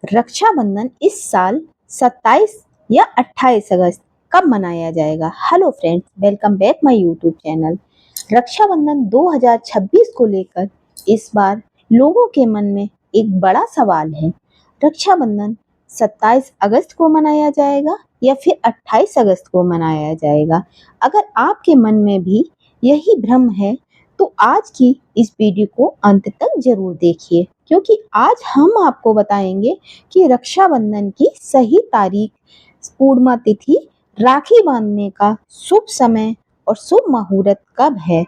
रक्षाबंधन इस साल 27 या 28 अगस्त कब मनाया जाएगा? Hello friends, welcome back my YouTube channel. Rakshabandhan 2026 को लेकर इस बार लोगों के मन में एक बड़ा सवाल है। रक्षाबंधन 27 अगस्त को मनाया जाएगा या फिर 28 अगस्त को मनाया जाएगा? अगर आपके मन में भी यही भ्रम है तो आज की इस वीडियो को अंत तक जरूर देखिए, क्योंकि आज हम आपको बताएंगे कि रक्षाबंधन की सही तारीख, पूर्णिमा तिथि, राखी बांधने का शुभ समय और शुभ मुहूर्त कब है।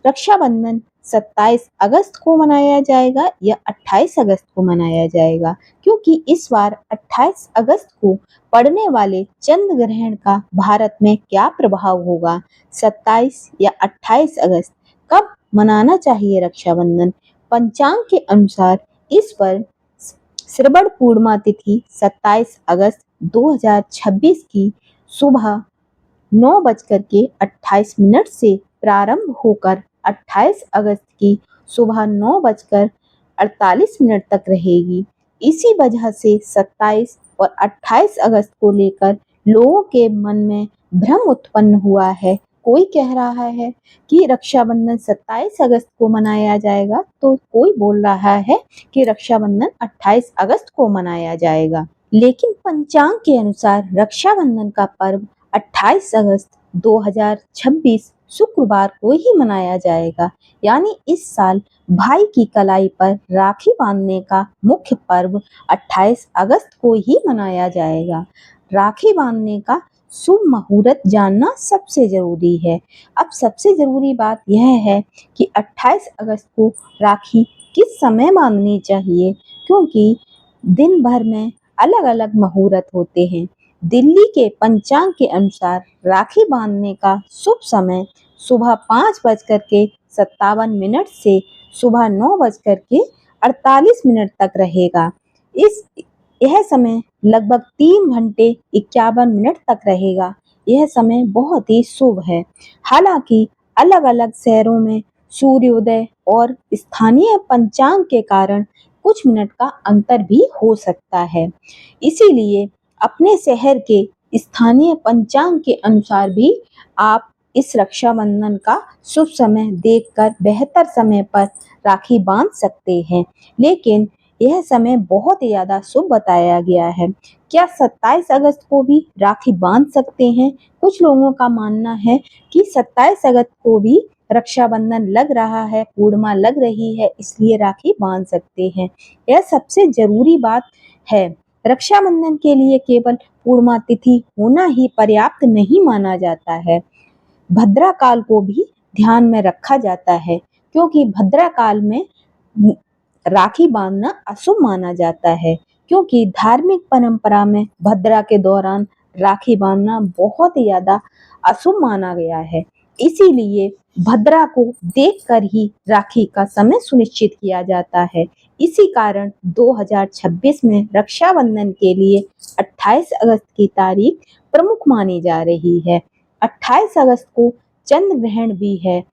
रक्षाबंधन 27 अगस्त को मनाया जाएगा या 28 अगस्त को मनाया जाएगा, क्योंकि इस बार 28 अगस्त को पड़ने वाले चंद्र ग्रहण का भारत में क्या प्रभाव होगा। 27 या 28 अगस्त कब मनाना चाहिए रक्षाबंधन? पंचांग के अनुसार इस पर श्रवण पूर्णिमा तिथि 27 अगस्त 2026 की सुबह 9:28 से प्रारंभ होकर 28 अगस्त की सुबह 9:48 तक रहेगी। इसी वजह से 27 और 28 अगस्त को लेकर लोगों के मन में भ्रम उत्पन्न हुआ है। कोई कह रहा है कि रक्षाबंधन 27 अगस्त को मनाया जाएगा, तो कोई बोल रहा है कि रक्षाबंधन 28 अगस्त को मनाया जाएगा। लेकिन पंचांग के अनुसार रक्षाबंधन का पर्व 28 अगस्त 2026 शुक्रवार को ही मनाया जाएगा। यानी इस साल भाई की कलाई पर राखी बांधने का मुख्य पर्व 28 अगस्त को ही मनाया जाएगा। राखी बांधने का शुभ मुहूर्त जानना सबसे जरूरी है। अब सबसे जरूरी बात यह है कि 28 अगस्त को राखी किस समय बांधनी चाहिए, क्योंकि दिन भर में अलग अलग मुहूर्त होते हैं। दिल्ली के पंचांग के अनुसार राखी बांधने का शुभ समय सुबह 5:57 से सुबह 9:48 तक रहेगा। यह समय लगभग 3 घंटे 51 तक रहेगा। यह समय बहुत ही शुभ है। हालांकि अलग अलग शहरों में सूर्योदय और स्थानीय पंचांग के कारण कुछ मिनट का अंतर भी हो सकता है। इसीलिए अपने शहर के स्थानीय पंचांग के अनुसार भी आप इस रक्षाबंधन का शुभ समय देखकर बेहतर समय पर राखी बांध सकते हैं। लेकिन यह समय बहुत ही ज्यादा शुभ बताया गया है। क्या 27 अगस्त को भी राखी बांध सकते हैं? कुछ लोगों का मानना है कि 27 अगस्त को भी रक्षाबंधन लग रहा है, पूर्णिमा लग रही है, इसलिए राखी बांध सकते हैं। यह सबसे जरूरी बात है। रक्षाबंधन के लिए केवल पूर्णिमा तिथि होना ही पर्याप्त नहीं माना जाता है। भद्रा काल को भी ध्यान में रखा जाता है, क्योंकि भद्रा काल में राखी बांधना अशुभ माना जाता है, क्योंकि धार्मिक परंपरा में भद्रा के दौरान राखी बांधना बहुत ही ज्यादा अशुभ माना गया है। इसीलिए भद्रा को देखकर ही राखी का समय सुनिश्चित किया जाता है। इसी कारण 2026 में रक्षाबंधन के लिए 28 अगस्त की तारीख प्रमुख मानी जा रही है। 28 अगस्त को चंद्र ग्रहण भी है,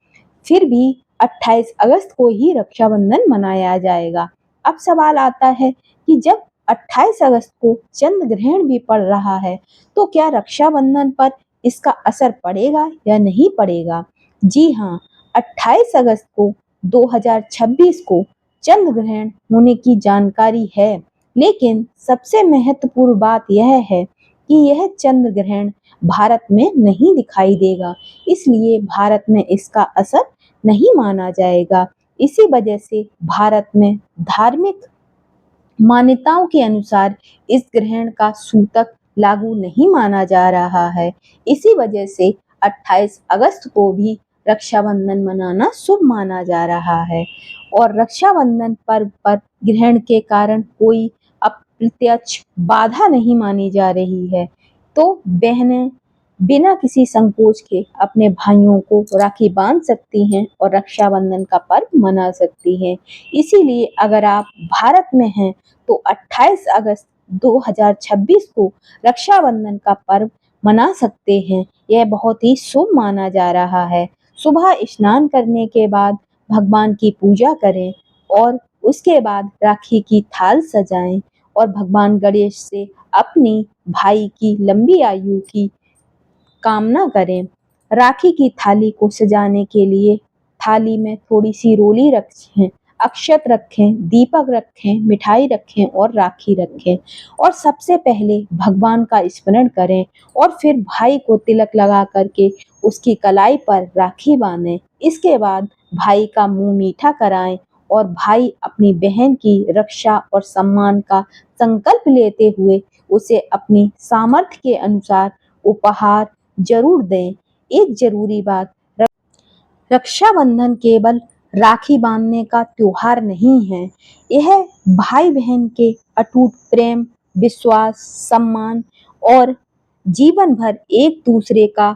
फिर भी 28 अगस्त को ही रक्षाबंधन मनाया जाएगा। अब सवाल आता है कि जब 28 अगस्त को चंद्र ग्रहण भी पड़ रहा है, तो क्या रक्षाबंधन पर इसका असर पड़ेगा या नहीं पड़ेगा? जी हाँ, 28 अगस्त को 2026 को चंद्र ग्रहण होने की जानकारी है। लेकिन सबसे महत्वपूर्ण बात यह है कि यह चंद्र ग्रहण भारत में नहीं दिखाई देगा, इसलिए भारत में इसका असर नहीं माना जाएगा। इसी वजह से भारत में धार्मिक मान्यताओं के अनुसार इस ग्रहण का सूतक लागू नहीं माना जा रहा है। इसी वजह से 28 अगस्त को भी रक्षाबंधन मनाना शुभ माना जा रहा है। और रक्षाबंधन पर्व पर ग्रहण के कारण कोई अप्रत्यक्ष बाधा नहीं मानी जा रही है, तो बहनें बिना किसी संकोच के अपने भाइयों को राखी बांध सकती हैं और रक्षाबंधन का पर्व मना सकती हैं। इसीलिए अगर आप भारत में हैं तो 28 अगस्त 2026 को रक्षाबंधन का पर्व मना सकते हैं। यह बहुत ही शुभ माना जा रहा है। सुबह स्नान करने के बाद भगवान की पूजा करें और उसके बाद राखी की थाल सजाएं और भगवान गणेश से अपनी भाई की लंबी आयु की कामना करें। राखी की थाली को सजाने के लिए थाली में थोड़ी सी रोली रखें, अक्षत रखें, दीपक रखें, मिठाई रखें और राखी रखें और सबसे पहले भगवान का स्मरण करें और फिर भाई को तिलक लगा करके उसकी कलाई पर राखी बांधें। इसके बाद भाई का मुंह मीठा कराएं और भाई अपनी बहन की रक्षा और सम्मान का संकल्प लेते हुए उसे अपनी सामर्थ्य के अनुसार उपहार जरूर दें। एक जरूरी बात, रक्षाबंधन केवल राखी बांधने का त्योहार नहीं है, यह भाई बहन के अटूट प्रेम, विश्वास, सम्मान और जीवन भर एक दूसरे का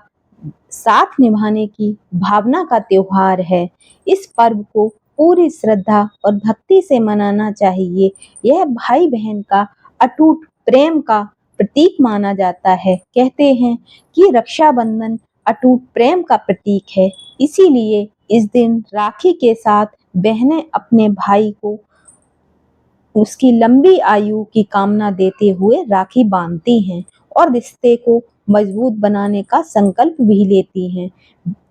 साथ निभाने की भावना का त्योहार है। इस पर्व को पूरी श्रद्धा और भक्ति से मनाना चाहिए। यह भाई बहन का अटूट प्रेम का प्रतीक माना जाता है। कहते हैं कि रक्षाबंधन अटूट प्रेम का प्रतीक है, इसीलिए इस दिन राखी के साथ बहनें अपने भाई को उसकी लंबी आयु की कामना देते हुए राखी बांधती हैं और रिश्ते को मजबूत बनाने का संकल्प भी लेती हैं।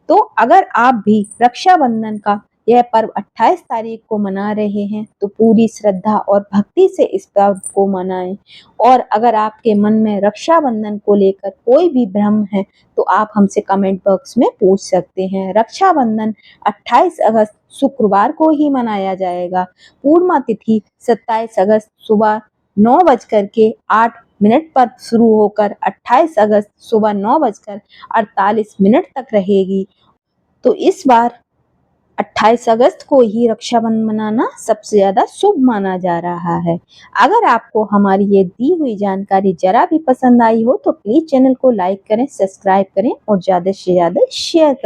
तो अगर आप भी रक्षाबंधन का यह पर्व 28 तारीख को मना रहे हैं तो पूरी श्रद्धा और भक्ति से इस पर्व को मनाएं। और अगर आपके मन में रक्षाबंधन को लेकर कोई भी भ्रम है तो आप हमसे कमेंट बॉक्स में पूछ सकते हैं। रक्षाबंधन 28 अगस्त शुक्रवार को ही मनाया जाएगा। पूर्णिमा तिथि 27 अगस्त सुबह 9:08 पर शुरू होकर 28 अगस्त सुबह 9:48 तक रहेगी। तो इस बार 28 अगस्त को ही रक्षाबंधन मनाना सबसे ज्यादा शुभ माना जा रहा है। अगर आपको हमारी ये दी हुई जानकारी जरा भी पसंद आई हो तो प्लीज चैनल को लाइक करें, सब्सक्राइब करें और ज्यादा से ज्यादा शेयर करें।